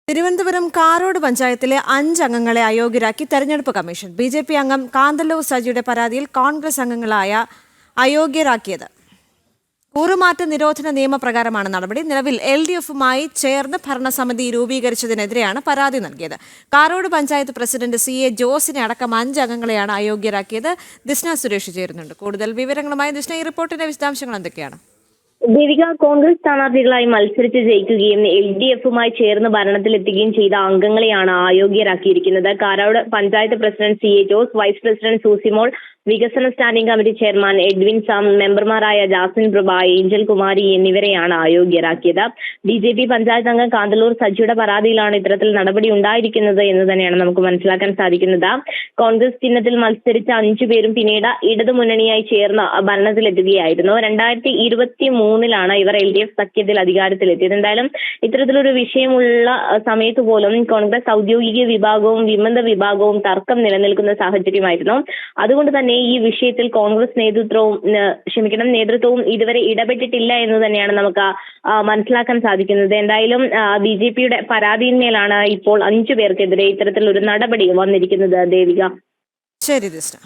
തിരുവനന്തപുരം കാരോട് പഞ്ചായത്തിലെ 5 അംഗങ്ങളെ അയോഗ്യരാക്കി തെരഞ്ഞെടുപ്പ് കമ്മീഷൻ. ബി.ജെ.പി. അംഗം കാന്തല്ലൂർ സജിയുടെ പരാതിയിൽ കോൺഗ്രസ് അംഗങ്ങളായ അയോഗ്യരാക്കിയത്. കൂറുമാറ്റ നിരോധന നിയമപ്രകാരമാണ് നടപടി. നിലവിൽ LDF-മായി ചേർന്ന് ഭരണസമിതി രൂപീകരിച്ചതിനെതിരെയാണ് പരാതി നൽകിയത്. കാരോട് പഞ്ചായത്ത് പ്രസിഡന്റ് CA ജോസിനെ അടക്കം 5 അംഗങ്ങളെയാണ് അയോഗ്യരാക്കിയത്. ദിസ്ന സുരേഷ് ചേരുന്നുണ്ട്. കൂടുതൽ വിവരങ്ങളുമായി ദിസ്ന, ഈ റിപ്പോർട്ടിന്റെ വിശദാംശങ്ങൾ എന്തൊക്കെയാണ്? ദേവിക, കോൺഗ്രസ് സ്ഥാനാർത്ഥികളായി മത്സരിച്ച് ജയിക്കുകയും LDF-മായി ചേർന്ന് ഭരണത്തിലെത്തുകയും ചെയ്ത അംഗങ്ങളെയാണ് അയോഗ്യരാക്കിയിരിക്കുന്നത്. Karode panchayat president CA Jose, vice president Susimol, വികസന standing committee chairman Edwin Sam, മെമ്പർമാരായ ജാസിൻ പ്രഭ, ഏഞ്ചൽ കുമാരി എന്നിവരെയാണ് അയോഗ്യരാക്കിയത്. BJP പഞ്ചായത്ത് അംഗം കാന്തല്ലൂർ സജിയുടെ പരാതിയിലാണ് ഇത്തരത്തിൽ നടപടി ഉണ്ടായിരിക്കുന്നത് എന്ന് തന്നെയാണ് നമുക്ക് മനസ്സിലാക്കാൻ സാധിക്കുന്നത്. കോൺഗ്രസ് ചിഹ്നത്തിൽ മത്സരിച്ച 5 പേരും പിന്നീട് ഇടതുമുന്നണിയായി ചേർന്ന് ഭരണത്തിലെത്തുകയായിരുന്നു. 2023 ഇവർ LDF സഖ്യത്തിൽ അധികാരത്തിലെത്തിയത്. എന്തായാലും ഇത്തരത്തിലൊരു വിഷയമുള്ള സമയത്ത് പോലും കോൺഗ്രസ് ഔദ്യോഗിക വിഭാഗവും വിമത വിഭാഗവും തർക്കം നിലനിൽക്കുന്ന സാഹചര്യമായിരുന്നു. അതുകൊണ്ട് തന്നെ ഈ വിഷയത്തിൽ കോൺഗ്രസ് നേതൃത്വവും ഇതുവരെ ഇടപെട്ടിട്ടില്ല എന്ന് തന്നെയാണ് നമുക്ക് മനസ്സിലാക്കാൻ സാധിക്കുന്നത്. എന്തായാലും BJP-യുടെ പരാതിയിന്മേലാണ് ഇപ്പോൾ 5 പേർക്കെതിരെ ഇത്തരത്തിലൊരു നടപടി വന്നിരിക്കുന്നത്. ദേവിക, ശരി ദിസ്ന.